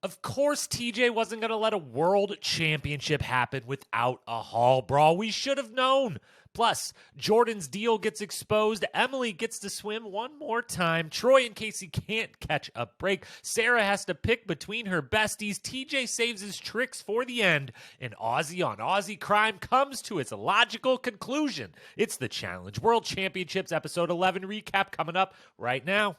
Of course, TJ wasn't going to let a world championship happen without a Hall Brawl. We should have known. Plus, Jordan's deal gets exposed. Emily gets to swim one more time. Troy and Kaycee can't catch a break. Sarah has to pick between her besties. TJ saves his tricks for the end. And Aussie on Aussie crime comes to its logical conclusion. It's the Challenge World Championships Episode 11 recap coming up right now.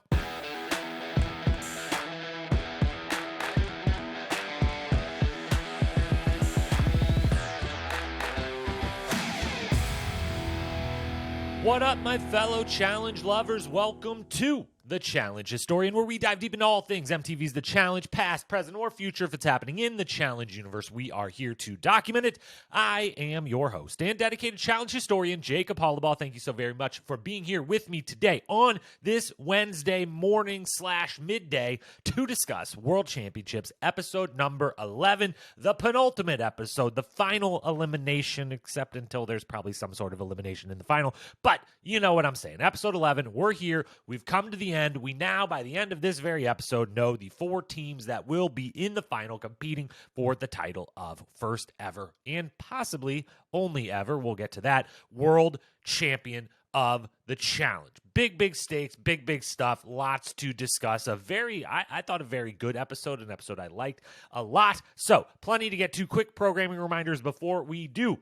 What up, my fellow challenge lovers? Welcome to The Challenge Historian, where we dive deep into all things MTV's The Challenge, past, present, or future. If it's happening in the Challenge universe, we are here to document it. I am your host and dedicated Challenge Historian, Jacob Hollabaugh. Thank you so very much for being here with me today on this Wednesday morning / midday to discuss World Championships episode number 11, the penultimate episode, the final elimination, except until there's probably some sort of elimination in the final. But you know what I'm saying. Episode 11, we're here. We've come to the end. We now, by the end of this very episode, know the 4 teams that will be in the final competing for the title of first ever and possibly only ever, we'll get to that, world champion of the challenge. Big stakes, big stuff, lots to discuss. I thought a very good episode, an episode I liked a lot. So plenty to get to. Quick programming reminders before we do.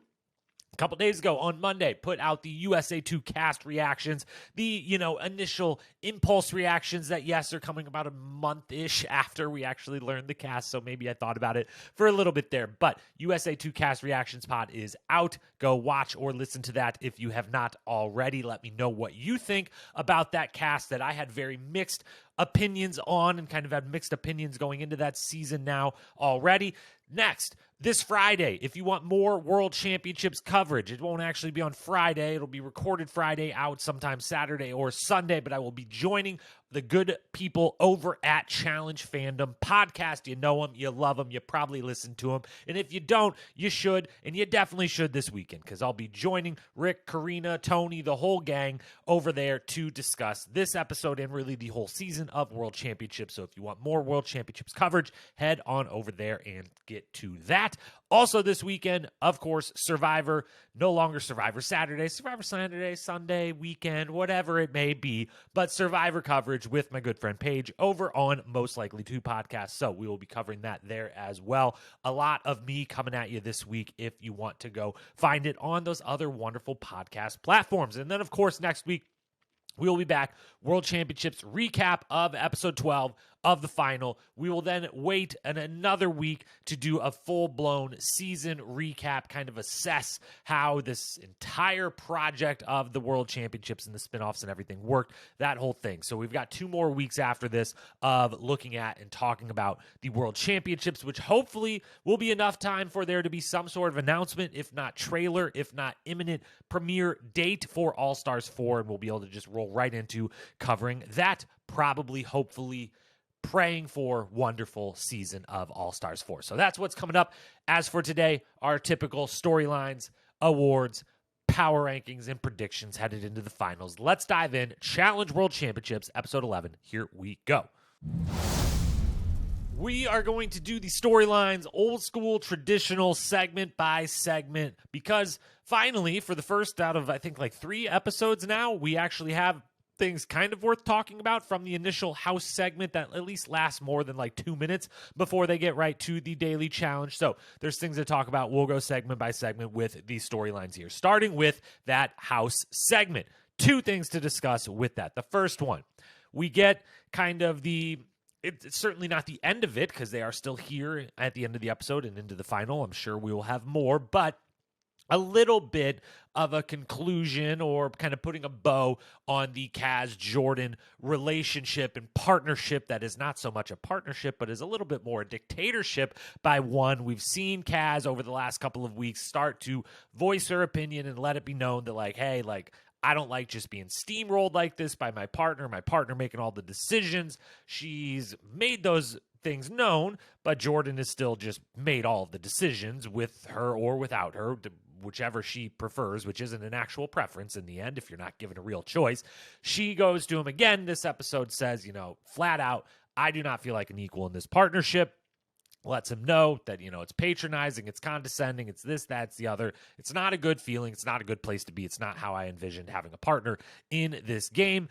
A couple days ago on Monday, put out the USA 2 cast reactions, the, initial impulse reactions that, yes, are coming about a month-ish after we actually learned the cast, so maybe I thought about it for a little bit there. But USA 2 cast reactions pod is out. Go watch or listen to that if you have not already. Let me know what you think about that cast that I had very mixed opinions on and kind of had mixed opinions going into that season now already. Next, this Friday, if you want more World Championships coverage, it won't actually be on Friday. It'll be recorded Friday, out sometime Saturday or Sunday, but I will be joining the good people over at Challenge Fandom Podcast. You know them, you love them, you probably listen to them, and if you don't, you should, and you definitely should this weekend, because I'll be joining Rick, Karina, Tony, the whole gang over there to discuss this episode and really the whole season of World Championships. So if you want more World Championships coverage, head on over there and get to that. Also this weekend, of course, Survivor, no longer Survivor Saturday, Sunday, weekend, whatever it may be, but Survivor coverage with my good friend Paige over on Most Likely To podcast. So we will be covering that there as well. A lot of me coming at you this week if you want to go find it on those other wonderful podcast platforms. And then, of course, next week, we will be back, World Championships recap of episode 12 of the final. We will then wait another week to do a full-blown season recap, kind of assess how this entire project of the World Championships and the spinoffs and everything worked, that whole thing. So we've got 2 more weeks after this of looking at and talking about the World Championships, which hopefully will be enough time for there to be some sort of announcement, if not trailer, if not imminent premiere date for All-Stars 4, and we'll be able to just roll right into covering that, probably, hopefully, praying for wonderful season of All-Stars 4. So that's what's coming up. As for today, our typical storylines, awards, power rankings, and predictions headed into the finals. Let's dive in. Challenge World Championships, episode 11. Here we go. We are going to do the storylines, old school, traditional, segment by segment, because finally, for the first out of, I think, 3 episodes now, we actually have things kind of worth talking about from the initial house segment that at least lasts more than 2 minutes before they get right to the daily challenge. So there's things to talk about. We'll go segment by segment with these storylines here, starting with that house segment. 2 things to discuss with that. The first one, we get kind of it's certainly not the end of it, because they are still here at the end of the episode and into the final. I'm sure we will have more, but a little bit of a conclusion or kind of putting a bow on the Kaz-Jordan relationship and partnership that is not so much a partnership, but is a little bit more a dictatorship by one. We've seen Kaz over the last couple of weeks start to voice her opinion and let it be known that, hey, I don't like just being steamrolled like this by my partner making all the decisions. She's made those things known, but Jordan has still just made all of the decisions with her or without her, whichever she prefers, which isn't an actual preference in the end if you're not given a real choice. She goes to him again. This episode says, flat out, I do not feel like an equal in this partnership. lets him know that, it's patronizing, it's condescending, it's this, that's the other. It's not a good feeling. It's not a good place to be. It's not how I envisioned having a partner in this game.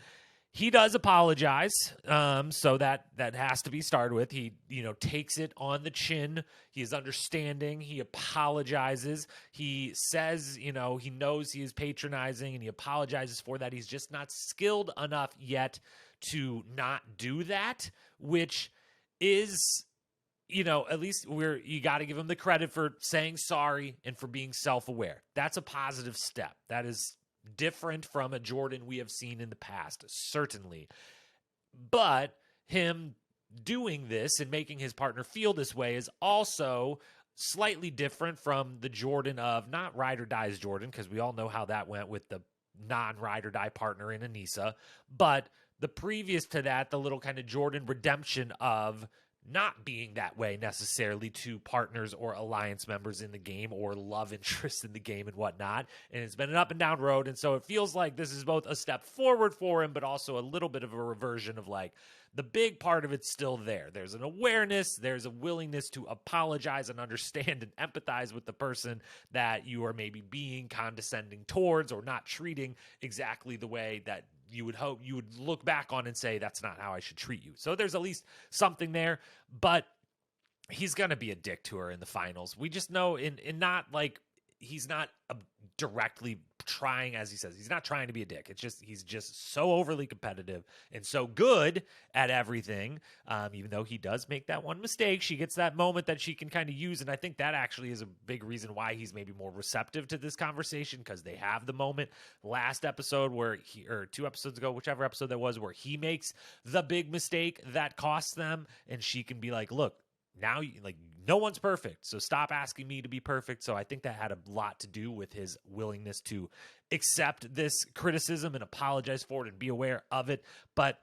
He does apologize, so that has to be started with. He, takes it on the chin. He is understanding. He apologizes. He says, he knows he is patronizing, and he apologizes for that. He's just not skilled enough yet to not do that, which is, at least you got to give him the credit for saying sorry and for being self-aware. That's a positive step. That is different from a Jordan we have seen in the past, certainly. But him doing this and making his partner feel this way is also slightly different from the Jordan of not ride or dies Jordan, because we all know how that went with the non-ride or die partner in Anissa, but the previous to that, the little kind of Jordan redemption of not being that way necessarily to partners or alliance members in the game or love interests in the game and whatnot. And it's been an up and down road. And so it feels like this is both a step forward for him, but also a little bit of a reversion of like the big part of it's still there. There's an awareness, there's a willingness to apologize and understand and empathize with the person that you are maybe being condescending towards or not treating exactly the way that you would hope you would look back on and say, that's not how I should treat you. So there's at least something there, but he's going to be a dick to her in the finals. We just know in not like, he's not directly trying, as he says, he's not trying to be a dick. It's just, he's just so overly competitive and so good at everything. Even though he does make that one mistake, she gets that moment that she can kind of use. And I think that actually is a big reason why he's maybe more receptive to this conversation, because they have the moment last episode where or 2 episodes ago, whichever episode that was, where he makes the big mistake that costs them. And she can be like, look, now, like, no one's perfect, so stop asking me to be perfect. So I think that had a lot to do with his willingness to accept this criticism and apologize for it and be aware of it. But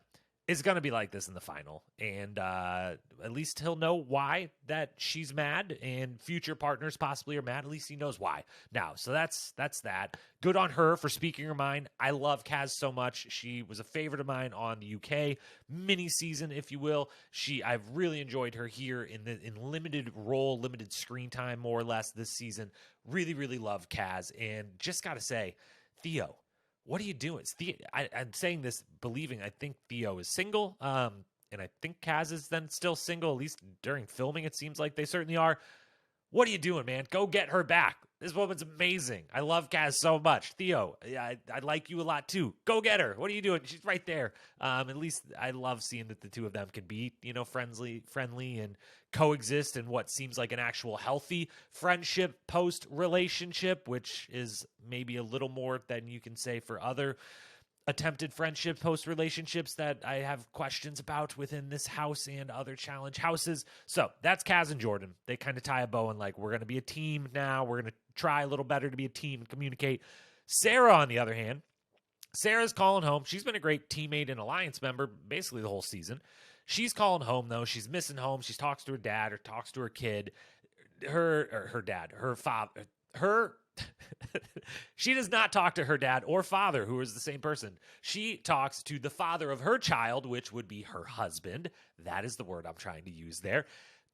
it's going to be like this in the final. And at least he'll know why that she's mad, and future partners possibly are mad. At least he knows why now. So that's that. Good on her for speaking her mind. I love Kaz so much. She was a favorite of mine on the UK mini season, if you will. I've really enjoyed her here in limited role, limited screen time, more or less this season. Really, really love Kaz. And just got to say, Theo, what are you doing? I'm saying this believing I think Theo is single, and I think Kaz is then still single, at least during filming it seems like they certainly are. What are you doing, man? Go get her back. This woman's amazing. I love Kaz so much. Theo, I like you a lot too. Go get her. What are you doing? She's right there. At least I love seeing that the two of them can be, friendly and coexist in what seems like an actual healthy friendship post-relationship, which is maybe a little more than you can say for other attempted friendship post-relationships that I have questions about within this house and other challenge houses. So that's Kaz and Jordan. They kind of tie a bow and like, we're going to be a team now. We're going to try a little better to be a team and communicate. Sarah, on the other hand, Sarah's calling home. She's been a great teammate and alliance member basically the whole season. She's calling home, though. She's missing home. She talks to her dad or talks to her kid, her dad, her father, she does not talk to her dad or father, who is the same person. She talks to the father of her child, which would be her husband. That is the word I'm trying to use there.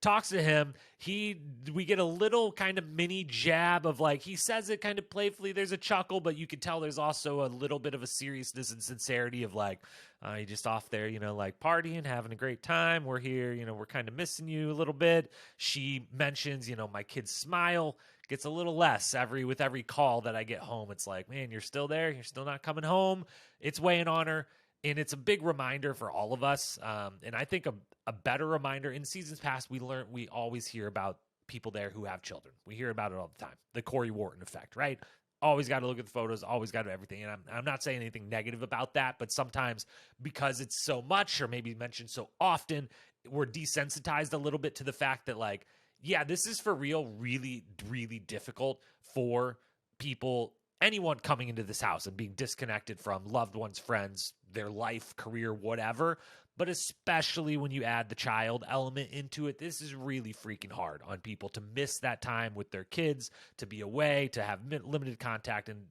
Talks to him. We get a little kind of mini jab of like, he says it kind of playfully. There's a chuckle, but you can tell there's also a little bit of a seriousness and sincerity of like, you're just off there, like partying, having a great time. We're here, we're kind of missing you a little bit. She mentions, my kid's smile gets a little less with every call that I get home. It's like, man, you're still there. You're still not coming home. It's weighing on her. And it's a big reminder for all of us. And I think a better reminder in seasons past, we always hear about people there who have children. We hear about it all the time. The Corey Wharton effect, right? Always got to look at the photos, always got to everything. And I'm not saying anything negative about that, but sometimes because it's so much or maybe mentioned so often, we're desensitized a little bit to the fact that like, yeah, this is for real, really, really difficult for people, anyone coming into this house and being disconnected from loved ones, friends, their life, career, whatever. But especially when you add the child element into it, this is really freaking hard on people to miss that time with their kids, to be away, to have limited contact. And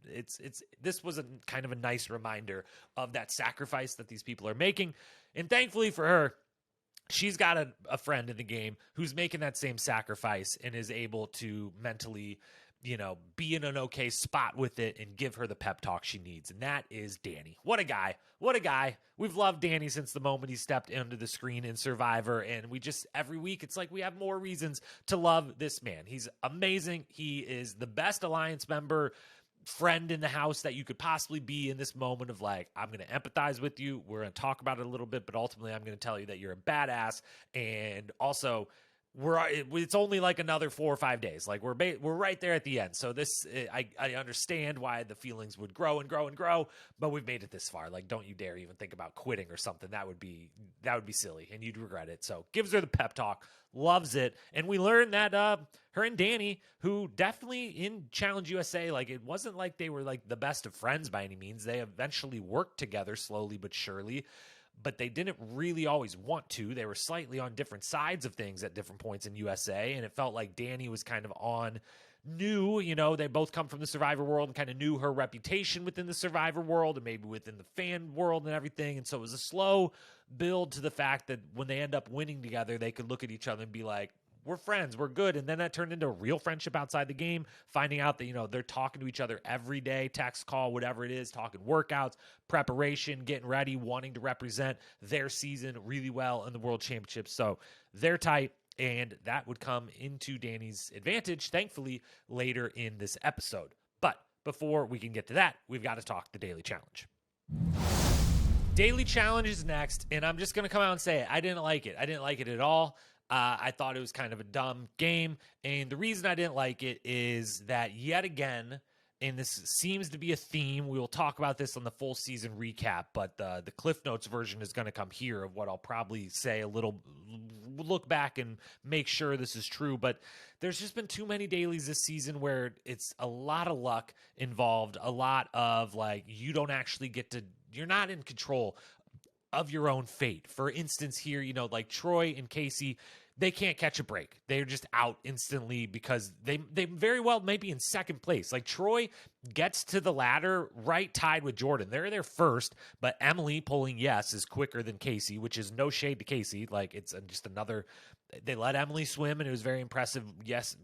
this was a kind of a nice reminder of that sacrifice that these people are making. And thankfully for her, she's got a friend in the game who's making that same sacrifice and is able to mentally, be in an okay spot with it and give her the pep talk she needs. And that is Danny. What a guy. What a guy. We've loved Danny since the moment he stepped into the screen in Survivor. And we just, every week, it's like we have more reasons to love this man. He's amazing. He is the best Alliance member, friend in the house that you could possibly be in this moment of like, I'm going to empathize with you. We're going to talk about it a little bit, but ultimately I'm going to tell you that you're a badass. And also, it's only like another 4 or 5 days. Like we're right there at the end. So this, I understand why the feelings would grow and grow and grow, but we've made it this far. Like, don't you dare even think about quitting or something. That would be silly and you'd regret it. So gives her the pep talk, loves it. And we learned that, her and Danny, who definitely in Challenge USA, like it wasn't like they were like the best of friends by any means. They eventually worked together slowly but surely, but they didn't really always want to. They were slightly on different sides of things at different points in USA, and it felt like Danny was kind of they both come from the Survivor world and kind of knew her reputation within the Survivor world and maybe within the fan world and everything. And so it was a slow build to the fact that when they end up winning together, they could look at each other and be like, we're friends, we're good. And then that turned into a real friendship outside the game, finding out that, they're talking to each other every day, text, call, whatever it is, talking workouts, preparation, getting ready, wanting to represent their season really well in the World Championships. So they're tight, and that would come into Danny's advantage, thankfully, later in this episode. But before we can get to that, we've got to talk the Daily Challenge. Daily Challenge is next, and I'm just going to come out and say it. I didn't like it. I didn't like it at all. I thought it was kind of a dumb game, and the reason I didn't like it is that yet again, and this seems to be a theme, we will talk about this on the full season recap, but the Cliff Notes version is going to come here of what I'll probably say a little, look back and make sure this is true, but there's just been too many dailies this season where it's a lot of luck involved, a lot of like, you're not in control of your own fate. For instance here, like Troy and Kaycee, they can't catch a break. They're just out instantly because they very well may be in second place. Like Troy gets to the ladder right tied with Jordan. They're there first, but Emily pulling yes is quicker than Kaycee, which is no shade to Kaycee. Like it's just another, they let Emily swim and it was very impressive. Yes,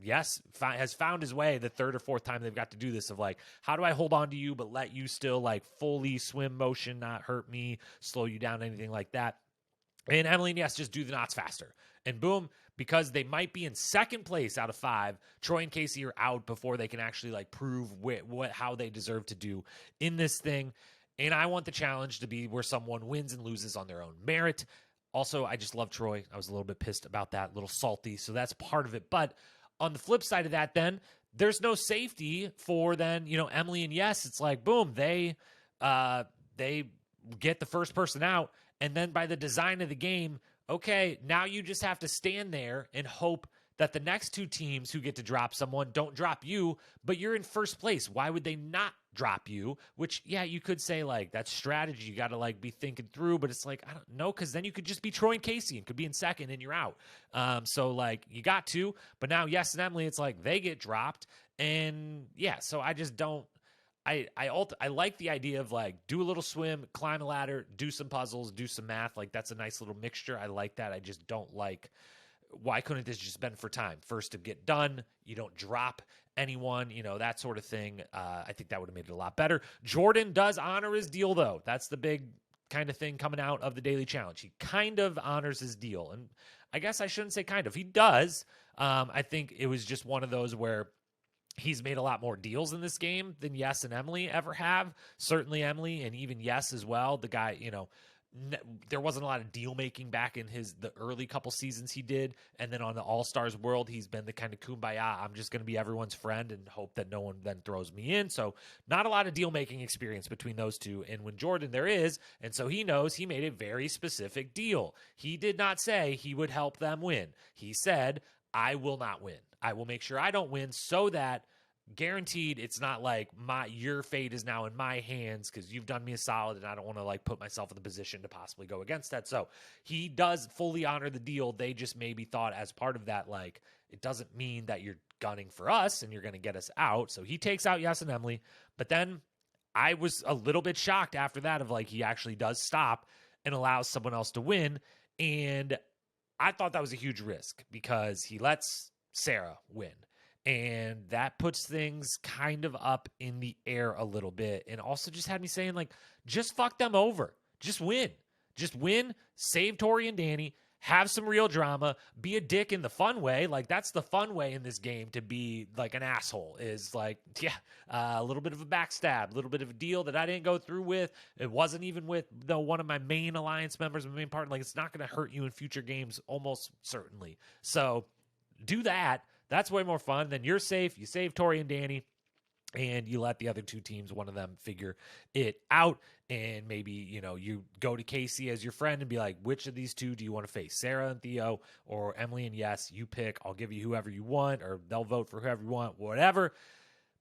has found his way the third or fourth time they've got to do this of like, how do I hold on to you but let you still like fully swim motion, not hurt me, slow you down, anything like that. And Emily and Yes just do the knots faster. And boom, because they might be in second place out of 5, Troy and Kaycee are out before they can actually like prove how they deserve to do in this thing. And I want the challenge to be where someone wins and loses on their own merit. Also, I just love Troy. I was a little bit pissed about that, a little salty. So that's part of it. But on the flip side of that, then there's no safety for Emily and Yes. It's like, boom, they get the first person out. And then by the design of the game, okay, now you just have to stand there and hope that the next 2 teams who get to drop someone don't drop you, but you're in first place. Why would they not drop you? Which, yeah, you could say, like, that's strategy. You got to, like, be thinking through, but it's like, I don't know, because then you could just be Troy and Kaycee and could be in second and you're out. So, like, you got to, but now Yes and Emily, it's like they get dropped. And, yeah, so I just don't. I like the idea of like do a little swim, climb a ladder, do some puzzles, do some math. Like that's a nice little mixture. I like that. I just don't like, why couldn't this just been for time? First to get done. You don't drop anyone, that sort of thing. I think that would have made it a lot better. Jordan does honor his deal though. That's the big kind of thing coming out of the Daily Challenge. He kind of honors his deal. And I guess I shouldn't say kind of, he does. I think it was just one of those where he's made a lot more deals in this game than Yes and Emily ever have. Certainly Emily and even Yes as well. The guy, there wasn't a lot of deal making back in the early couple seasons he did. And then on the All-Stars world, he's been the kind of kumbaya, I'm just going to be everyone's friend and hope that no one then throws me in. So not a lot of deal making experience between those two. And when Jordan there is, and so he knows he made a very specific deal. He did not say he would help them win. He said, I will not win. I will make sure I don't win so that guaranteed it's not like your fate is now in my hands because you've done me a solid and I don't want to like put myself in the position to possibly go against that. So he does fully honor the deal. They just maybe thought as part of that, like, it doesn't mean that you're gunning for us and you're going to get us out. So he takes out Yes and Emily. But then I was a little bit shocked after that of like he actually does stop and allows someone else to win. And I thought that was a huge risk because he lets Sarah win. And that puts things kind of up in the air a little bit. And also just had me saying, like, just fuck them over. Just win. Just win, save Tori and Danny, have some real drama, be a dick in the fun way. Like, that's the fun way in this game to be, like, an asshole is, like, a little bit of a backstab, a little bit of a deal that I didn't go through with. It wasn't even with one of my main alliance members, my main partner. Like, it's not going to hurt you in future games, almost certainly. So do that. That's way more fun. Then you're safe. You save Tori and Danny, and you let the other two teams, one of them, figure it out. And maybe, you go to Kaycee as your friend and be like, which of these two do you want to face? Sarah and Theo or Emily and Yes? You pick. I'll give you whoever you want, or they'll vote for whoever you want, whatever.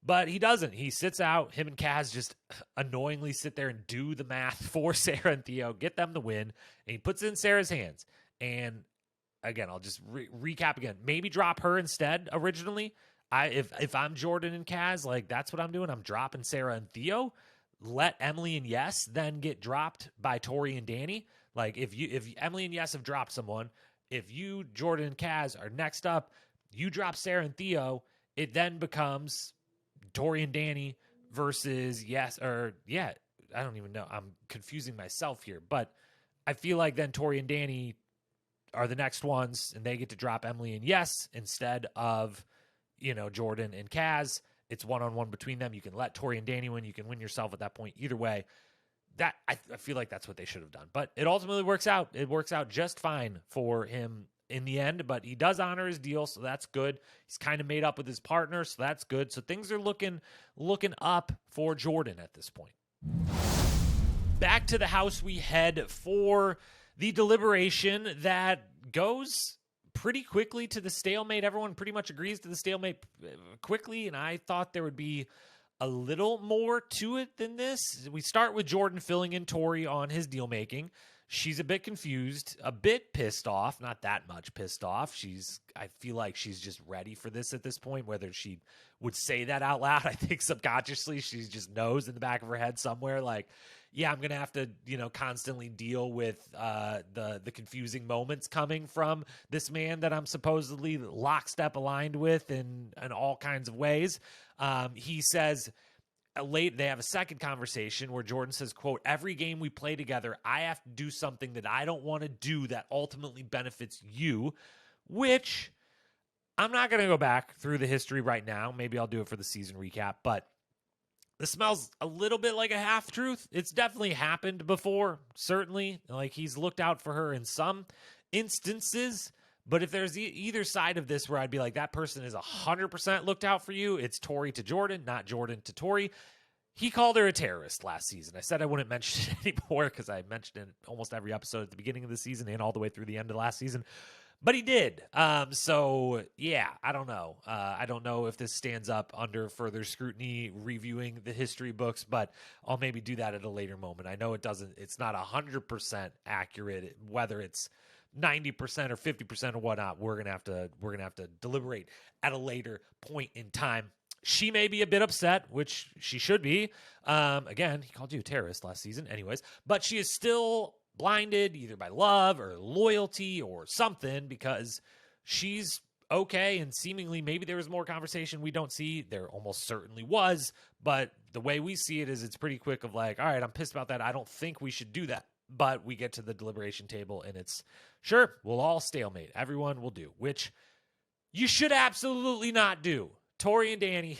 But he doesn't. He sits out. Him and Kaz just annoyingly sit there and do the math for Sarah and Theo, get them to win, and he puts it in Sarah's hands. And again, I'll just recap again. Maybe drop her instead originally. If I'm Jordan and Kaz, like, that's what I'm doing. I'm dropping Sarah and Theo. Let Emily and Yes then get dropped by Tori and Danny. Like, if Emily and Yes have dropped someone, if you, Jordan and Kaz, are next up, you drop Sarah and Theo, it then becomes Tori and Danny versus Yes, or I don't even know. I'm confusing myself here, but I feel like then Tori and Danny are the next ones, and they get to drop Emily and Yes instead of, Jordan and Kaz. It's one-on-one between them. You can let Tori and Danny win. You can win yourself at that point. Either way, that I feel like that's what they should have done. But it ultimately works out. It works out just fine for him in the end, but he does honor his deal, so that's good. He's kind of made up with his partner, so that's good. So things are looking up for Jordan at this point. Back to the house we head for the deliberation that goes pretty quickly to the stalemate. Everyone pretty much agrees to the stalemate quickly, and I thought there would be a little more to it than this. We start with Jordan filling in Tori on his deal making. She's a bit confused, a bit pissed off, not that much pissed off. I feel like she's just ready for this at this point, whether she would say that out loud. I think subconsciously she just knows in the back of her head somewhere, like, yeah, I'm going to have to, constantly deal with the confusing moments coming from this man that I'm supposedly lockstep aligned with in all kinds of ways. He says, they have a second conversation where Jordan says, quote, every game we play together, I have to do something that I don't want to do that ultimately benefits you, which I'm not going to go back through the history right now. Maybe I'll do it for the season recap, but this smells a little bit like a half-truth. It's definitely happened before, certainly. Like, he's looked out for her in some instances, but if there's either side of this where I'd be like, that person is 100% looked out for you, it's Tori to Jordan, not Jordan to Tori. He called her a terrorist last season. I said I wouldn't mention it anymore because I mentioned it in almost every episode at the beginning of the season and all the way through the end of last season. But he did. So, yeah, I don't know. I don't know if this stands up under further scrutiny, reviewing the history books, but I'll maybe do that at a later moment. I know it's not 100% accurate, whether it's 90% or 50% or whatnot. We're gonna have to deliberate at a later point in time. She may be a bit upset, which she should be. Again, he called you a terrorist last season anyways, but she is still blinded either by love or loyalty or something, because she's okay, and seemingly maybe there was more conversation we don't see. There almost certainly was, but the way we see it is it's pretty quick of like, all right, I'm pissed about that. I don't think we should do that. But we get to the deliberation table and it's, sure, we'll all stalemate. Everyone will do, which you should absolutely not do. Tori and Danny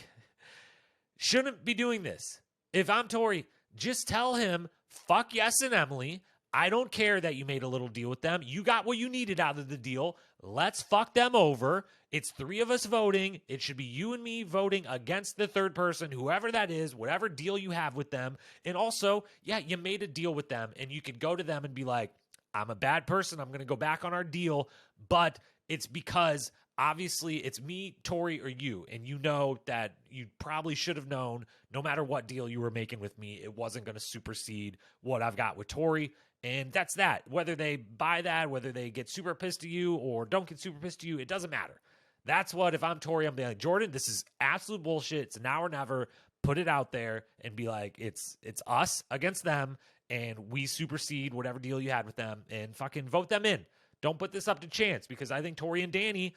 shouldn't be doing this. If I'm Tori, just tell him, fuck Yes and Emily. I don't care that you made a little deal with them. You got what you needed out of the deal. Let's fuck them over. It's 3 of us voting. It should be you and me voting against the third person, whoever that is, whatever deal you have with them. And also, yeah, you made a deal with them, and you could go to them and be like, I'm a bad person. I'm going to go back on our deal, but it's because obviously it's me, Tori, or you, and you know that you probably should have known no matter what deal you were making with me, it wasn't going to supersede what I've got with Tori. And that's that. Whether they buy that, whether they get super pissed at you or don't get super pissed at you, it doesn't matter. That's what, if I'm Tori, I'm being like, Jordan, this is absolute bullshit. It's now or never. Put it out there and be like, it's us against them, and we supersede whatever deal you had with them, and fucking vote them in. Don't put this up to chance, because I think Tori and Danny,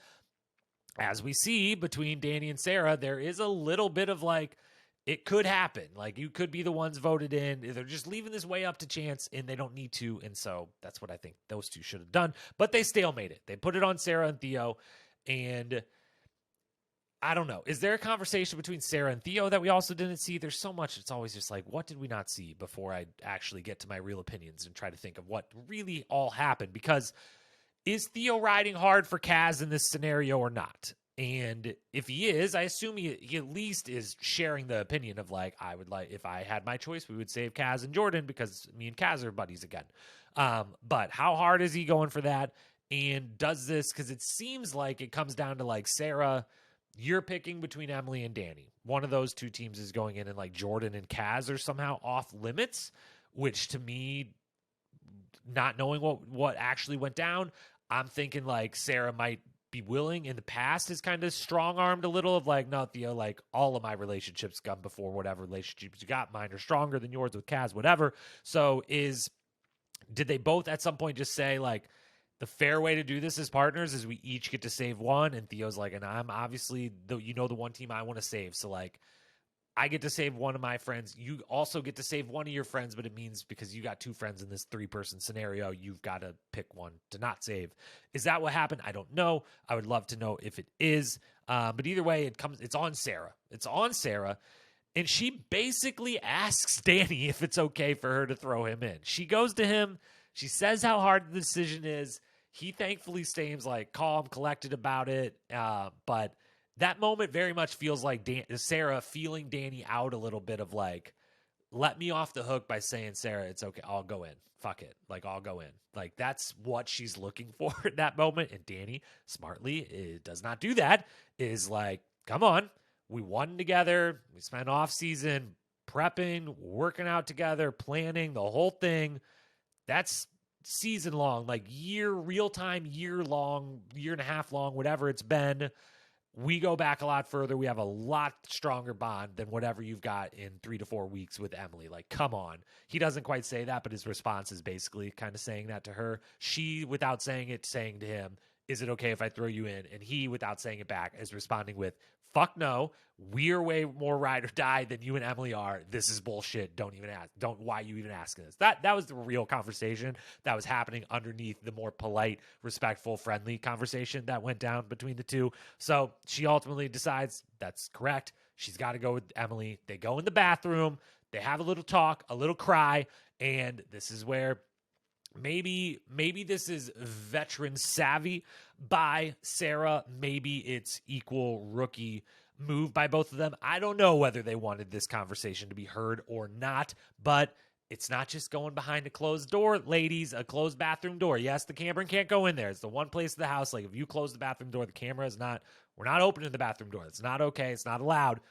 as we see between Danny and Sarah, there is a little bit of like, it could happen. Like, you could be the ones voted in. They're just leaving this way up to chance, and they don't need to. And so that's what I think those two should have done. But they stalemate it. They put it on Sarah and Theo. And I don't know. Is there a conversation between Sarah and Theo that we also didn't see? There's so much. It's always just like, what did we not see before I actually get to my real opinions and try to think of what really all happened? Because is Theo riding hard for Kaz in this scenario or not? And if he is, I assume he at least is sharing the opinion of like, I would like, if I had my choice, we would save Kaz and Jordan because me and Kaz are buddies again. But how hard is he going for that? And does this, because it seems like it comes down to like, Sarah, you're picking between Emily and Danny. One of those two teams is going in, and like Jordan and Kaz are somehow off limits, which to me, not knowing what actually went down, I'm thinking like Sarah might be willing. In the past has kind of strong-armed a little of like, no, Theo, like all of my relationships come before whatever relationships you got. Mine are stronger than yours with Kaz, whatever. So did they both at some point just say like, the fair way to do this as partners is we each get to save one? And Theo's like, and I'm obviously the one team I want to save. So like, I get to save one of my friends. You also get to save one of your friends, but it means because you got two friends in this 3-person scenario, you've got to pick one to not save. Is that what happened? I don't know. I would love to know if it is. But either way, it's on Sarah. It's on Sarah. And she basically asks Danny if it's okay for her to throw him in. She goes to him. She says how hard the decision is. He thankfully stays like calm, collected about it. But that moment very much feels like Sarah feeling Danny out a little bit of like, let me off the hook by saying, Sarah, it's okay. I'll go in. Fuck it. Like, I'll go in. Like, that's what she's looking for in that moment. And Danny, smartly, does not do that. Is like, come on. We won together. We spent off season prepping, working out together, planning the whole thing. That's season long, like real time, year long, year and a half long, whatever it's been. We go back a lot further. We have a lot stronger bond than whatever you've got in 3 to 4 weeks with Emily. Like, come on. He doesn't quite say that, but his response is basically kind of saying that to her. She, without saying it, saying to him, is it okay if I throw you in? And he, without saying it back, is responding with, fuck no. We're way more ride or die than you and Emily are. This is bullshit. Don't even ask. Why are you even asking this? That was the real conversation that was happening underneath the more polite, respectful, friendly conversation that went down between the two. So she ultimately decides that's correct. She's got to go with Emily. They go in the bathroom. They have a little talk, a little cry. And this is where maybe this is veteran savvy by Sarah. Maybe it's equal rookie move by both of them. I don't know whether they wanted this conversation to be heard or not, but it's not just going behind a closed door, ladies, a closed bathroom door. Yes, the camera can't go in there. It's the one place in the house. Like, if you close the bathroom door, the camera is not, we're not opening the bathroom door. It's not okay. It's not allowed.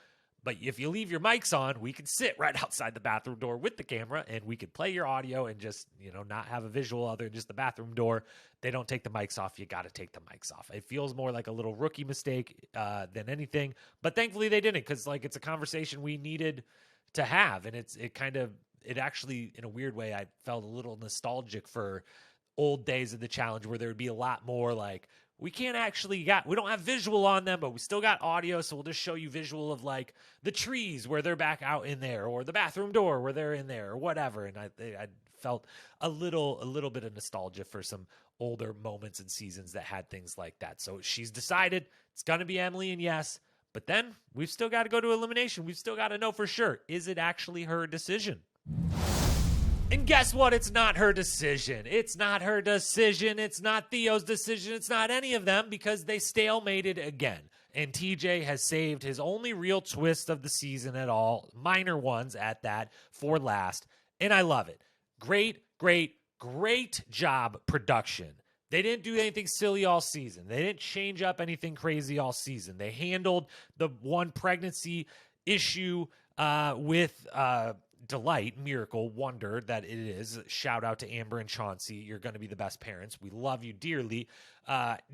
But if you leave your mics on, we can sit right outside the bathroom door with the camera, and we could play your audio and just, not have a visual other than just the bathroom door. They don't take the mics off. You got to take the mics off. It feels more like a little rookie mistake than anything. But thankfully they didn't, because like, it's a conversation we needed to have. And it actually, in a weird way, I felt a little nostalgic for old days of the challenge where there would be a lot more like, we don't have visual on them, but we still got audio. So we'll just show you visual of like the trees where they're back out in there, or the bathroom door where they're in there, or whatever. And I felt a little bit of nostalgia for some older moments and seasons that had things like that. So she's decided it's going to be Emily, and yes, but then we've still got to go to elimination. We've still got to know for sure. Is it actually her decision? And guess what? It's not her decision. It's not her decision. It's not Theo's decision. It's not any of them, because they stalemated again. And TJ has saved his only real twist of the season at all, minor ones at that, for last. And I love it. Great, great, great job production. They didn't do anything silly all season. They didn't change up anything crazy all season. They handled the one pregnancy issue with delight, miracle, wonder that it is. Shout out to Amber and Chauncey. You're going to be the best parents. We love you dearly.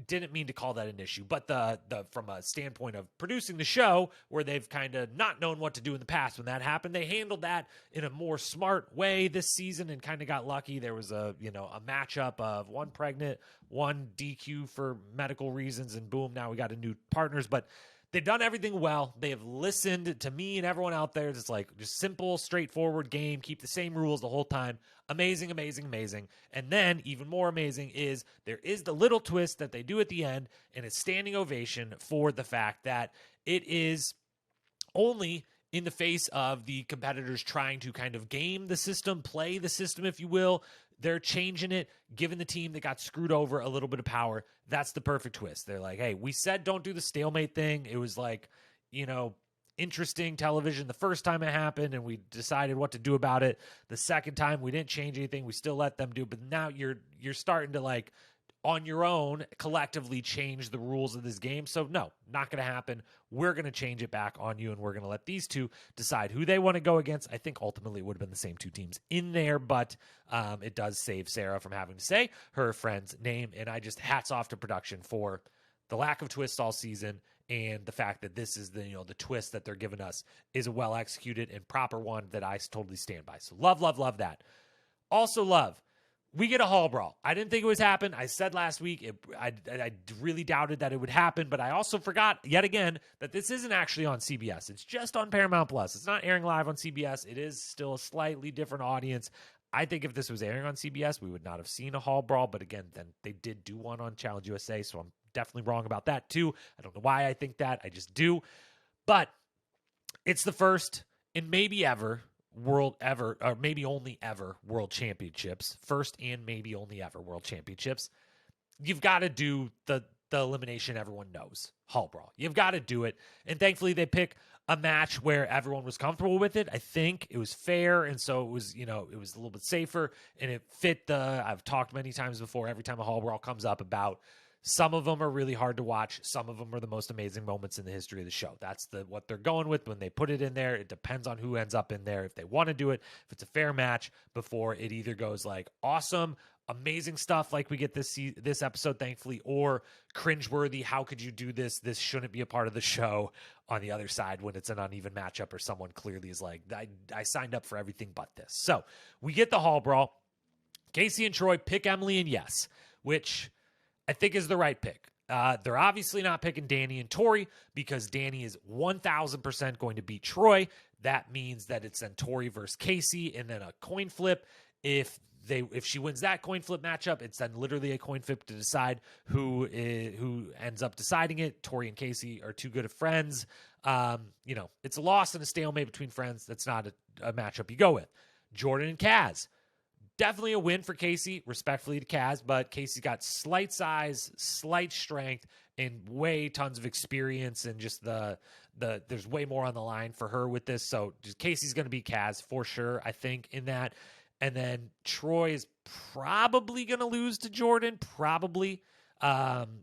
Didn't mean to call that an issue, but the from a standpoint of producing the show, where they've kind of not known what to do in the past when that happened, they handled that in a more smart way this season and kind of got lucky. There was a matchup of one pregnant, one DQ for medical reasons, and boom, now we got a new partners, but they've done everything well. They have listened to me and everyone out there. It's like just simple, straightforward game. Keep the same rules the whole time. Amazing, amazing, amazing. And then even more amazing is there is the little twist that they do at the end, and a standing ovation for the fact that it is only in the face of the competitors trying to kind of game the system, play the system, if you will. They're changing it, giving the team that got screwed over a little bit of power. That's the perfect twist. They're like, hey, we said don't do the stalemate thing. It was like, interesting television the first time it happened, and we decided what to do about it. The second time, we didn't change anything. We still let them do, but now you're starting to, like, on your own, collectively change the rules of this game. So no, not going to happen. We're going to change it back on you, and we're going to let these two decide who they want to go against. I think ultimately it would have been the same two teams in there, but it does save Sarah from having to say her friend's name. And I just hats off to production for the lack of twists all season, and the fact that this is the twist that they're giving us is a well executed and proper one that I totally stand by. So love, love, love that. Also love, we get a Hall Brawl. I didn't think it was happen. I said last week I really doubted that it would happen, but I also forgot yet again that this isn't actually on CBS. It's just on Paramount Plus. It's not airing live on CBS. It is still a slightly different audience. I think if this was airing on CBS, we would not have seen a Hall Brawl, but again, then they did do one on Challenge USA, so I'm definitely wrong about that too. I don't know why I think that. I just do. But it's the first and maybe only ever world championships. First and maybe only ever world championships. You've got to do the elimination everyone knows, Hall Brawl. You've got to do it. And thankfully they pick a match where everyone was comfortable with it. I think it was fair, and so it was, it was a little bit safer, and it fit I've talked many times before, every time a Hall Brawl comes up, about some of them are really hard to watch. Some of them are the most amazing moments in the history of the show. That's what they're going with when they put it in there. It depends on who ends up in there. If they want to do it, if it's a fair match, before it either goes like awesome, amazing stuff like we get this episode, thankfully, or cringeworthy, how could you do this? This shouldn't be a part of the show, on the other side when it's an uneven matchup or someone clearly is like, I signed up for everything but this. So we get the Hall Brawl. Kaycee and Troy pick Emily and Yes, which I think is the right pick. They're obviously not picking Danny and Tori because Danny is 1,000% going to beat Troy. That means that it's then Tori versus Kaycee and then a coin flip. If she wins that coin flip matchup, it's then literally a coin flip to decide who ends up deciding it. Tori and Kaycee are too good of friends. It's a loss and a stalemate between friends. That's not a matchup you go with. Jordan and Kaz. Definitely a win for Kaycee, respectfully to Kaz, but Kaycee's got slight size, slight strength, and tons of experience, and just there's way more on the line for her with this. So Kaycee's going to beat Kaz for sure, I think, in that. And then Troy is probably going to lose to Jordan, probably.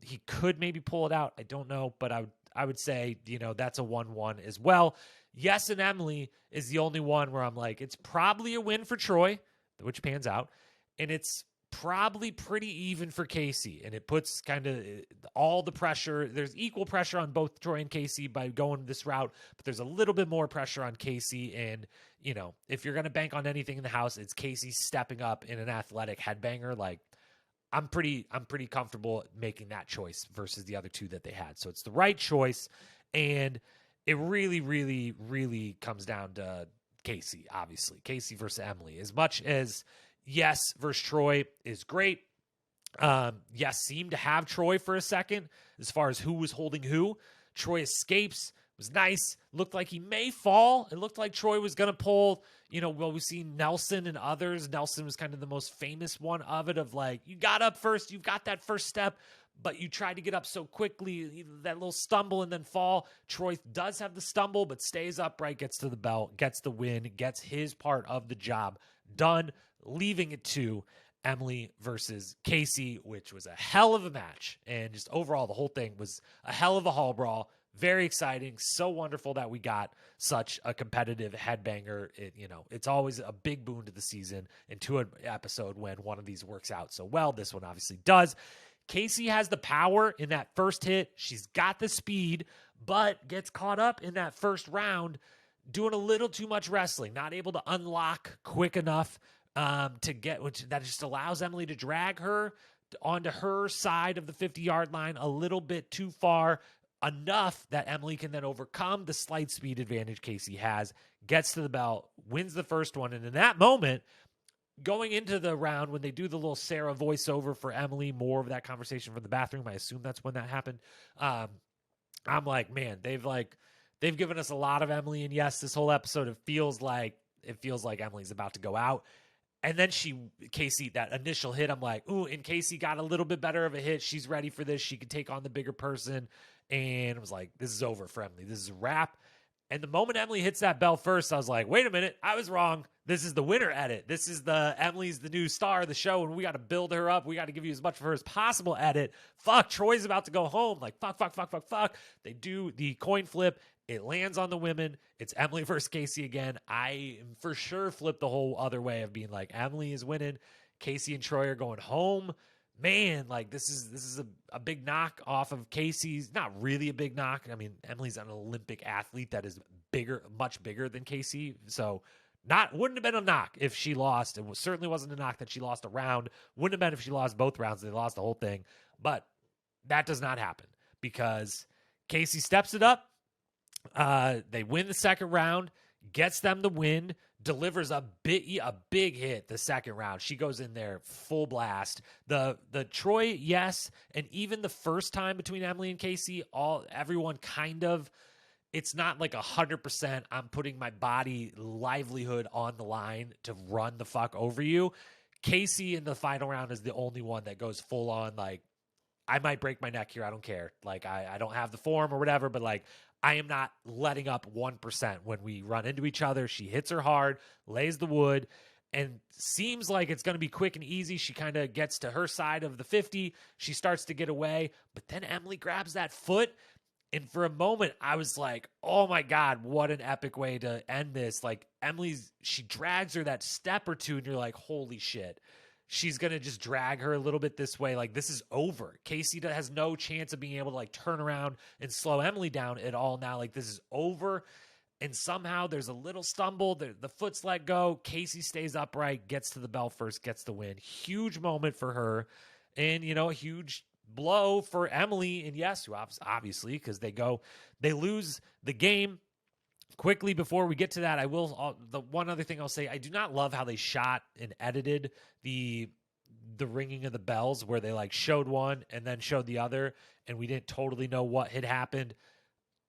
He could maybe pull it out. I don't know, but I would say, that's a 1-1 as well. Yes, and Emily is the only one where I'm like, it's probably a win for Troy, which pans out, and it's probably pretty even for Kaycee, and it puts kind of all the pressure. There's equal pressure on both Troy and Kaycee by going this route, but there's a little bit more pressure on Kaycee, and if you're going to bank on anything in the house, it's Kaycee stepping up in an athletic headbanger. Like, I'm pretty comfortable making that choice versus the other two that they had. So it's the right choice, and it really, really, really comes down to Kaycee, obviously. Kaycee versus Emily. As much as Yes versus Troy is great, Yes seemed to have Troy for a second as far as who was holding who. Troy escapes. Was nice. Looked like he may fall. It looked like Troy was going to pull, we've seen Nelson and others. Nelson was kind of the most famous one of it, of like, you got up first, you've got that first step, but you tried to get up so quickly, that little stumble and then fall. Troy does have the stumble, but stays upright, gets to the belt, gets the win, gets his part of the job done, leaving it to Emily versus Kaycee, which was a hell of a match. And just overall, the whole thing was a hell of a Hall Brawl. Very exciting. So wonderful that we got such a competitive headbanger. It's always a big boon to the season and to an episode when one of these works out so well. This one obviously does. Kaycee has the power in that first hit. She's got the speed, but gets caught up in that first round doing a little too much wrestling, not able to unlock quick enough to get, which that just allows Emily to drag her onto her side of the 50-yard line a little bit too far, enough that Emily can then overcome the slight speed advantage Kaycee has, gets to the bell, wins the first one. And in that moment, going into the round, when they do the little Sarah voiceover for Emily, more of that conversation from the bathroom, I assume that's when that happened. I'm like, man, they've given us a lot of Emily, and yes, this whole episode, it feels like Emily's about to go out. And then Kaycee, that initial hit, I'm like, ooh, and Kaycee got a little bit better of a hit. She's ready for this. She could take on the bigger person. And I was like, this is over for Emily. This is a wrap. And the moment Emily hits that bell first, I was like, wait a minute, I was wrong. This is the winner edit. This is Emily's the new star of the show, and we got to build her up. We got to give you as much of her as possible edit. Fuck, Troy's about to go home. Like, fuck. They do the coin flip. It lands on the women. It's Emily versus Kaycee again. I for sure flipped the whole other way of being like, Emily is winning. Kaycee and Troy are going home. Man, like this is a big knock off of Kaycee's. Not really a big knock. I mean, Emily's an Olympic athlete that is bigger, much bigger than Kaycee. So wouldn't have been a knock if she lost. It certainly wasn't a knock that she lost a round. Wouldn't have been if she lost both rounds. They lost the whole thing. But that does not happen because Kaycee steps it up. They win the second round, gets them the win, delivers a big hit the second round. She goes in there full blast. The Troy, yes, and even the first time between Emily and Kaycee, everyone kind of, it's not like 100%. I'm putting my body livelihood on the line to run the fuck over you. Kaycee in the final round is the only one that goes full on like, I might break my neck here. I don't care. Like I don't have the form or whatever, but like I am not letting up 1% when we run into each other. She hits her hard, lays the wood, and seems like it's going to be quick and easy. She kind of gets to her side of the 50. She starts to get away, but then Emily grabs that foot. And for a moment, I was like, oh my God, what an epic way to end this. Like she drags her that step or two, and you're like, holy shit. She's going to just drag her a little bit this way. Like, this is over. Kaycee has no chance of being able to, like, turn around and slow Emily down at all now. Like, this is over. And somehow there's a little stumble. The foot's let go. Kaycee stays upright, gets to the bell first, gets the win. Huge moment for her. And, a huge blow for Emily. And yes, obviously, because they lose the game. Quickly, before we get to that, the one other thing I'll say, I do not love how they shot and edited the ringing of the bells, where they like showed one and then showed the other, and we didn't totally know what had happened.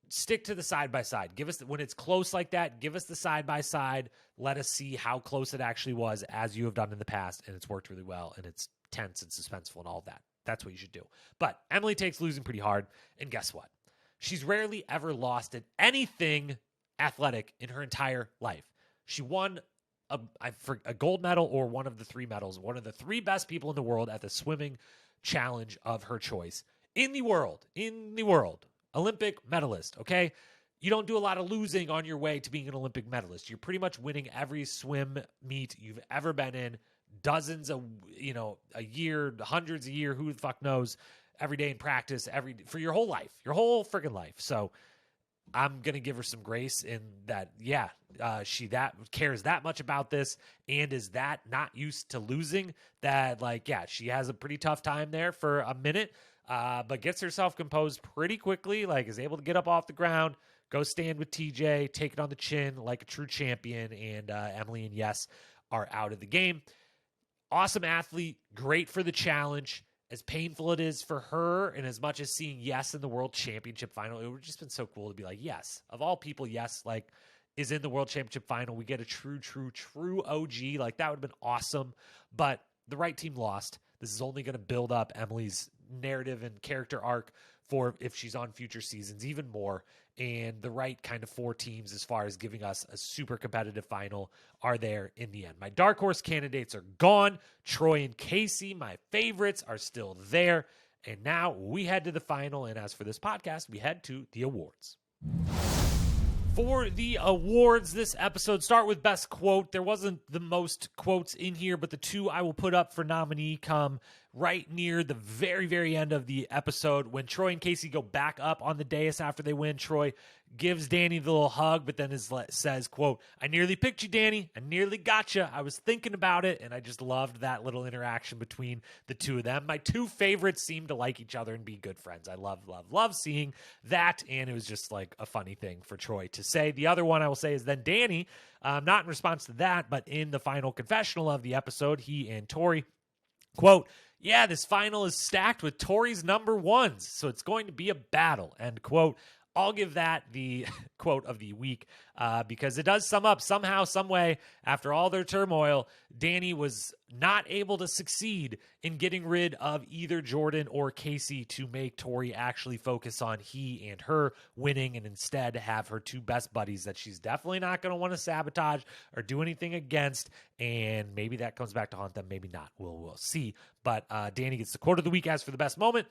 Stick to the side-by-side. Give us, when it's close like that, give us the side-by-side. Let us see how close it actually was, as you have done in the past, and it's worked really well, and it's tense and suspenseful and all of that. That's what you should do. But Emily takes losing pretty hard, and guess what? She's rarely ever lost at anything athletic in her entire life. She won a gold medal or one of the three medals, one of the three best people in the world at the swimming challenge of her choice. In the world, Olympic medalist, okay? You don't do a lot of losing on your way to being an Olympic medalist. You're pretty much winning every swim meet you've ever been in, dozens of, a year, hundreds a year, who the fuck knows, every day in practice, for your whole life, your whole freaking life. So I'm going to give her some grace in that, she cares that much about this and is that not used to losing, that she has a pretty tough time there for a minute, but gets herself composed pretty quickly, is able to get up off the ground, go stand with TJ, take it on the chin like a true champion, and Emily and Yes are out of the game. Awesome athlete, great for the challenge. As painful it is for her, and as much as seeing Yes in the World Championship final, it would just been so cool to be like, Yes, of all people, Yes, is in the World Championship final. We get a true OG. That would have been awesome. But the right team lost. This is only going to build up Emily's narrative and character arc for if she's on future seasons even more. And the right kind of four teams, as far as giving us a super competitive final, are there in the end. My dark horse candidates are gone. Troy and Kaycee, my favorites, are still there. And now we head to the final. And as for this podcast, we head to the awards. For the awards this episode, start with best quote. There wasn't the most quotes in here, but the two I will put up for nominee come right near the very, very end of the episode when Troy and Kaycee go back up on the dais after they win. Troy gives Danny the little hug, but then says, quote, "I nearly picked you, Danny. I nearly got you. I was thinking about it." And I just loved that little interaction between the two of them. My two favorites seem to like each other and be good friends. I love seeing that. And it was just like a funny thing for Troy to say. The other one I will say is then Danny, not in response to that, but in the final confessional of the episode, he and Tori, quote, "Yeah, this final is stacked with Tori's number ones, so it's going to be a battle," end quote. I'll give that the quote of the week because it does sum up somehow, some way, after all their turmoil, Danny was not able to succeed in getting rid of either Jordan or Kaycee to make Tori actually focus on he and her winning and instead have her two best buddies that she's definitely not going to want to sabotage or do anything against. And maybe that comes back to haunt them. Maybe not. We'll see. But Danny gets the quote of the week. As for the best moment,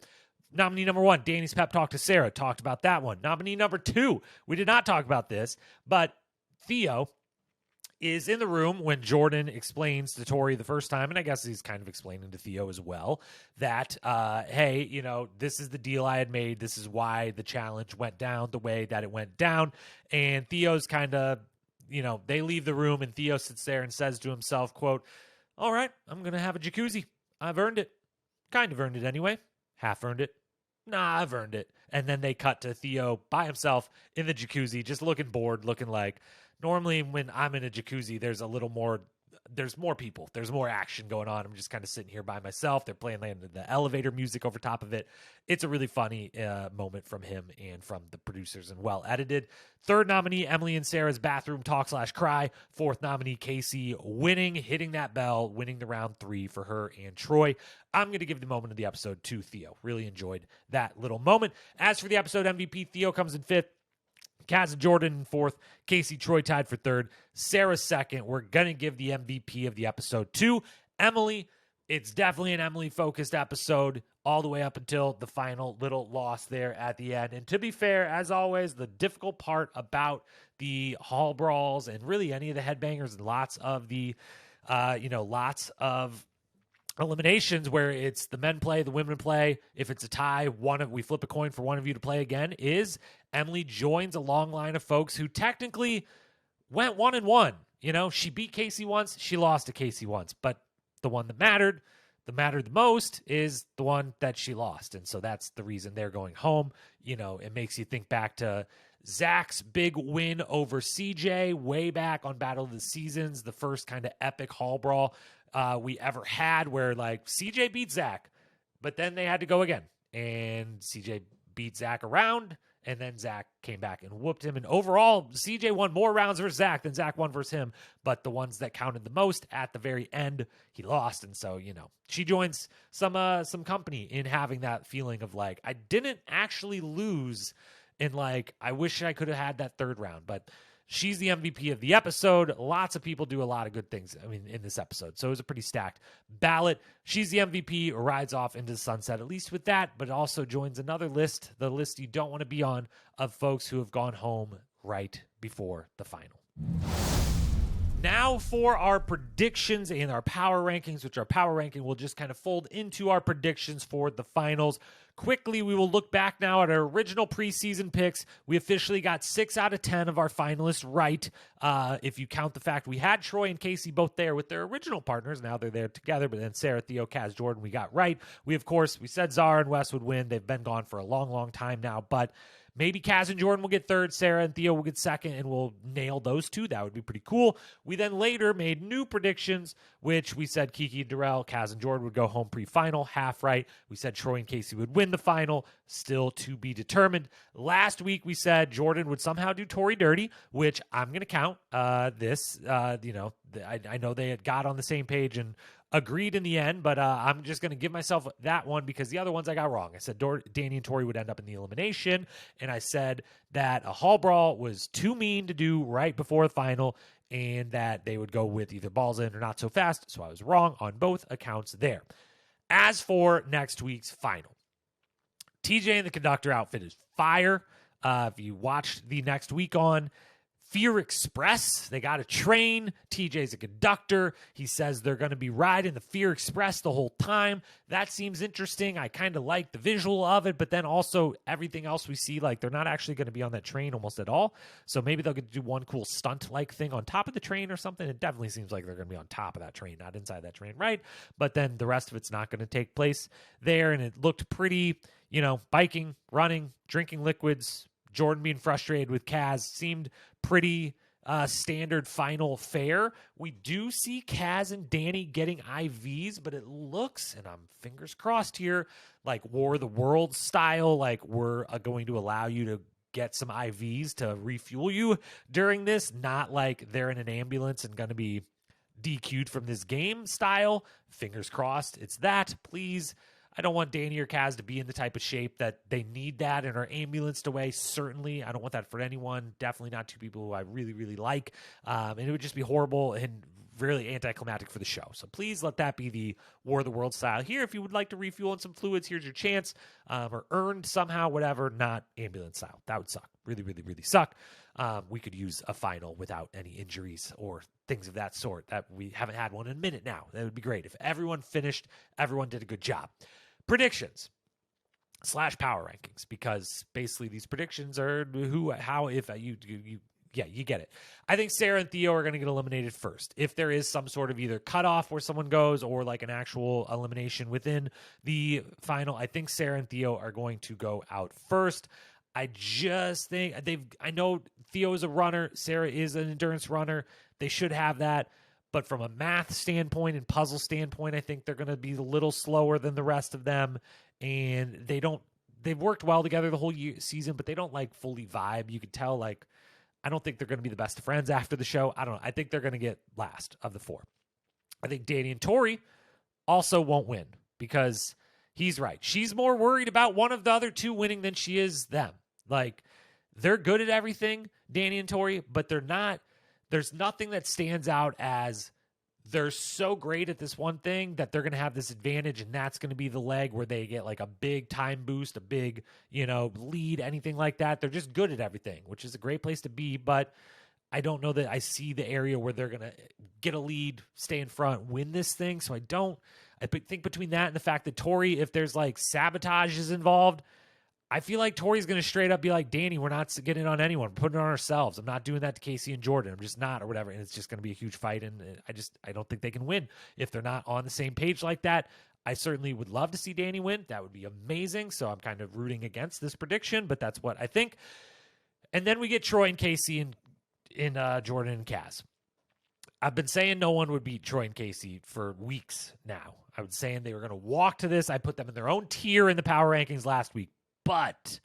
nominee number one, Danny's pep talk to Sarah. Talked about that one. Nominee number two, we did not talk about this, but Theo is in the room when Jordan explains to Tori the first time, and I guess he's kind of explaining to Theo as well, that, hey, this is the deal I had made. This is why the challenge went down the way that it went down. And Theo's kind of, they leave the room, and Theo sits there and says to himself, quote, "All right, I'm going to have a jacuzzi. I've earned it. Kind of earned it anyway. Half earned it. Nah, I've earned it." And then they cut to Theo by himself in the jacuzzi, just looking bored, looking like normally when I'm in a jacuzzi, there's more people. There's more action going on. I'm just kind of sitting here by myself. They're playing the elevator music over top of it. It's a really funny moment from him and from the producers and well edited. Third nominee, Emily and Sarah's bathroom talk/cry. Fourth nominee, Kaycee winning, hitting that bell, winning the round 3 for her and Troy. I'm going to give the moment of the episode to Theo. Really enjoyed that little moment. As for the episode MVP, Theo comes in 5th. Kaz and Jordan in 4th, Kaycee, Troy tied for 3rd, Sarah 2nd. We're going to give the MVP of the episode to Emily. It's definitely an Emily-focused episode all the way up until the final little loss there at the end. And to be fair, as always, the difficult part about the Hall Brawls and really any of the headbangers and lots of eliminations where it's the men play, the women play. If it's a tie, we flip a coin for one of you to play again. Is Emily joins a long line of folks who technically went 1-1. She beat Kaycee once, she lost to Kaycee once, but the one that mattered the most is the one that she lost, and so that's the reason they're going home. It makes you think back to Zach's big win over CJ way back on Battle of the Seasons, the first kind of epic Hall Brawl we ever had, where like CJ beat Zach, but then they had to go again, and CJ beat Zach around, and then Zach came back and whooped him. And overall, CJ won more rounds versus Zach than Zach won versus him, but the ones that counted the most at the very end, he lost. And so, she joins some company in having that feeling of like, I didn't actually lose, and like, I wish I could have had that 3rd round, but she's the MVP of the episode. Lots of people do a lot of good things, in this episode. So it was a pretty stacked ballot. She's the MVP, rides off into the sunset, at least with that, but also joins another list, the list you don't want to be on, of folks who have gone home right before the final. Now for our predictions and our power rankings, which our power ranking will just kind of fold into our predictions for the finals. Quickly, we will look back now at our original preseason picks. We officially got 6 out of 10 of our finalists right. If you count the fact we had Troy and Kaycee both there with their original partners. Now they're there together, but then Sarah, Theo, Kaz, Jordan, we got right. We said Zara and Wes would win. They've been gone for a long, long time now, but maybe Kaz and Jordan will get 3rd, Sarah and Theo will get 2nd, and we'll nail those 2. That would be pretty cool. We then later made new predictions, which we said Kiki and Darrell, Kaz and Jordan would go home pre-final, half right. We said Troy and Kaycee would win the final, still to be determined. Last week we said Jordan would somehow do Tori dirty, which I'm going to count this. I know they had got on the same page and agreed in the end, but I'm just going to give myself that one because the other ones I got wrong. I said Danny and Tori would end up in the elimination, and I said that a Hall Brawl was too mean to do right before the final, and that they would go with either balls in or not so fast, so I was wrong on both accounts there. As for next week's final, TJ and the conductor outfit is fire. If you watched the next week on Fear Express, they got a train. TJ's a conductor. He says they're going to be riding the Fear Express the whole time. That seems interesting. I kind of like the visual of it, but then also everything else we see, like they're not actually going to be on that train almost at all. So maybe they'll get to do one cool stunt-like thing on top of the train or something. It definitely seems like they're going to be on top of that train, not inside that train, right? But then the rest of it's not going to take place there, and it looked pretty, biking, running, drinking liquids. Jordan being frustrated with Kaz seemed pretty standard final fare. We do see Kaz and Danny getting IVs, but it looks, and I'm fingers crossed here, like War of the Worlds style, like we're going to allow you to get some IVs to refuel you during this, not like they're in an ambulance and going to be DQ'd from this game style. Fingers crossed it's that, please. I don't want Danny or Kaz to be in the type of shape that they need that and are ambulanced away. Certainly, I don't want that for anyone. Definitely not two people who I really, really like. And it would just be horrible and really anticlimactic for the show. So please let that be the War of the World style here. If you would like to refuel on some fluids, here's your chance. Or earned somehow, whatever, not ambulance style. That would suck. Really, really, really suck. We could use a final without any injuries or things of that sort. That we haven't had one in a minute now. That would be great. If everyone finished, everyone did a good job. Predictions / power rankings, because basically these predictions are who, how, if you get it. I think Sarah and Theo are going to get eliminated first. If there is some sort of either cutoff where someone goes or like an actual elimination within the final, I think Sarah and Theo are going to go out first. I just think I know Theo is a runner. Sarah is an endurance runner. They should have that. But from a math standpoint and puzzle standpoint, I think they're going to be a little slower than the rest of them. And they've worked well together the whole season, but they don't like fully vibe. You could tell, like, I don't think they're going to be the best of friends after the show. I don't know. I think they're going to get last of the four. I think Danny and Tori also won't win because he's right. She's more worried about one of the other two winning than she is them. Like, they're good at everything, Danny and Tori, but they're not. There's nothing that stands out as they're so great at this one thing that they're going to have this advantage, and that's going to be the leg where they get like a big time boost, a big, lead, anything like that. They're just good at everything, which is a great place to be, but I don't know that I see the area where they're going to get a lead, stay in front, win this thing. So I think between that and the fact that Tori, if there's like sabotage is involved, I feel like Tori's going to straight up be like, Danny, we're not getting it on anyone. We're putting it on ourselves. I'm not doing that to Kaycee and Jordan. I'm just not, or whatever. And it's just going to be a huge fight. And I don't think they can win if they're not on the same page like that. I certainly would love to see Danny win. That would be amazing. So I'm kind of rooting against this prediction, but that's what I think. And then we get Troy and Kaycee and Jordan and Kaz. I've been saying no one would beat Troy and Kaycee for weeks now. I was saying they were going to walk to this. I put them in their own tier in the power rankings last week. But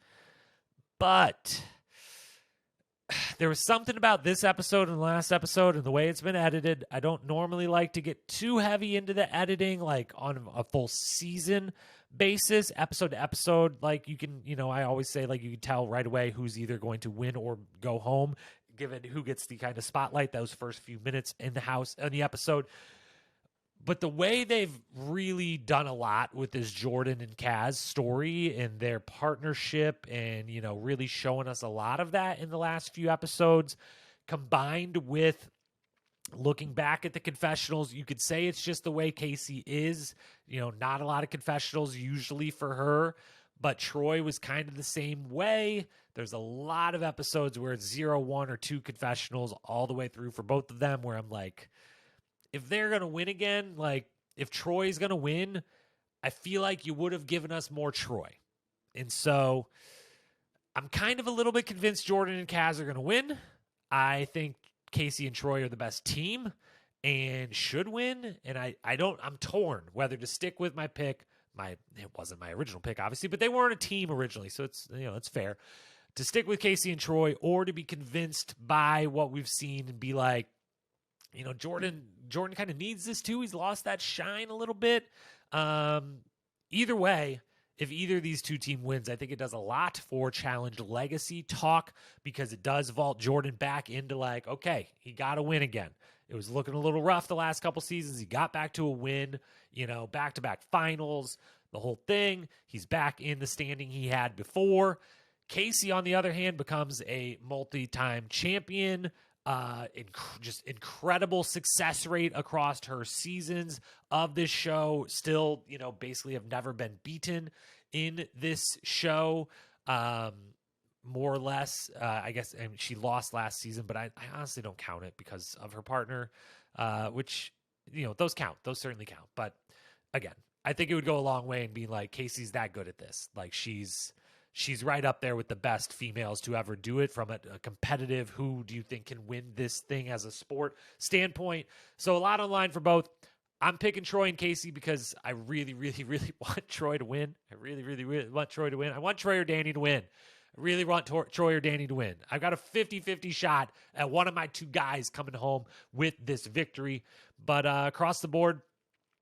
there was something about this episode and the last episode and the way it's been edited. I don't normally like to get too heavy into the editing, like on a full season basis, episode to episode. Like you can, I always say, like, you can tell right away who's either going to win or go home, given who gets the kind of spotlight those first few minutes in the episode. But the way they've really done a lot with this Jordan and Kaz story and their partnership and, really showing us a lot of that in the last few episodes, combined with looking back at the confessionals, you could say it's just the way Kaycee is, not a lot of confessionals usually for her, but Troy was kind of the same way. There's a lot of episodes where it's 0, 1, or 2 confessionals all the way through for both of them where I'm like, if they're going to win again, like if Troy's going to win, I feel like you would have given us more Troy. And so I'm kind of a little bit convinced Jordan and Kaz are going to win. I think Kaycee and Troy are the best team and should win. And I'm torn whether to stick with my pick. It wasn't my original pick, obviously, but they weren't a team originally. So it's fair to stick with Kaycee and Troy or to be convinced by what we've seen and be like, Jordan kind of needs this too. He's lost that shine a little bit. Either way, if either of these two team wins, I think it does a lot for challenge legacy talk because it does vault Jordan back into like, okay, he got to win again. It was looking a little rough the last couple seasons. He got back to a win, back-to-back finals. the whole thing. He's back in the standing he had before. Kaycee, on the other hand, becomes a multi-time champion. Just incredible success rate across her seasons of this show. Still, basically have never been beaten in this show. More or less, I guess, and she lost last season, but I honestly don't count it because of her partner, which, those count. Those certainly count. But again, I think it would go a long way in being like, Kaycee's that good at this. Like, she's right up there with the best females to ever do it from a competitive, who do you think can win this thing as a sport standpoint. So a lot on line for both. I'm picking Troy and Kaycee because I really, really, really want Troy to win. I really, really, really want Troy to win. I want Troy or Danny to win. I really want Troy or Danny to win. I've got a 50-50 shot at one of my two guys coming home with this victory. But across the board,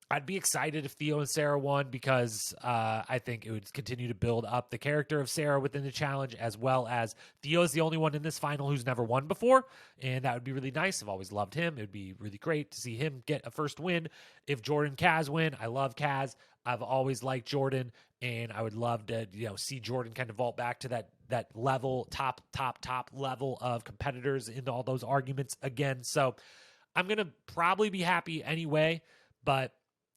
I'd be excited if Theo and Sarah won because I think it would continue to build up the character of Sarah within the challenge, as well as Theo is the only one in this final who's never won before, and that would be really nice. I've always loved him. It would be really great to see him get a first win. If Jordan and Kaz win, I love Kaz. I've always liked Jordan, and I would love to see Jordan kind of vault back to that level, top level of competitors in all those arguments again. So I'm going to probably be happy anyway, but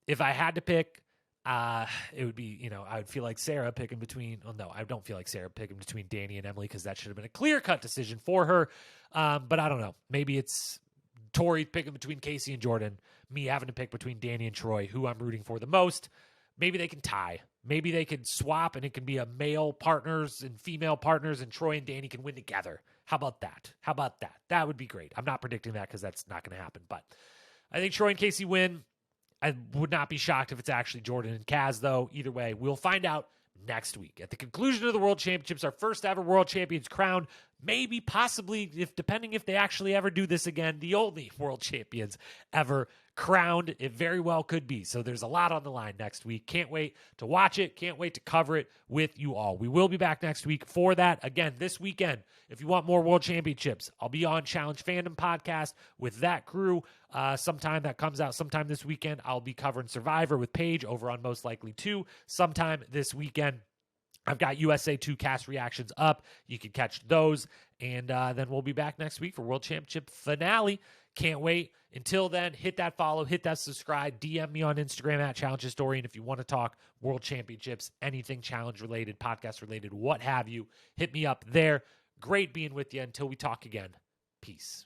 if I had to pick, it would be, I would feel like Sarah picking between, no, I don't feel like Sarah picking between Danny and Emily because that should have been a clear-cut decision for her. But I don't know. Maybe it's Tori picking between Kaycee and Jordan, me having to pick between Danny and Troy, who I'm rooting for the most. Maybe they can tie. Maybe they could swap and it can be a male partners and female partners and Troy and Danny can win together. How about that? That would be great. I'm not predicting that because that's not going to happen. But I think Troy and Kaycee win. I would not be shocked if it's actually Jordan and Kaz, though. Either way, we'll find out next week. At the conclusion of the World Championships, our first ever World Champions crowned, maybe, possibly, depending if they actually ever do this again, the only World Champions ever crowned. It very well could be. So there's a lot on the line next week. Can't wait to watch it. Can't wait to cover it with you all. We will be back next week for that. Again, this weekend, if you want more World Championships, I'll be on Challenge Fandom Podcast with that crew. Sometime that comes out sometime this weekend. I'll be covering Survivor with Paige over on Most Likely 2 sometime this weekend. I've got USA 2 cast reactions up. You can catch those. And then we'll be back next week for World Championship finale. Can't wait. Until then, hit that follow, hit that subscribe, DM me on Instagram at Challenge Historian if you want to talk World Championships, anything challenge related, podcast related, what have you. Hit me up there. Great being with you. Until we talk again. Peace.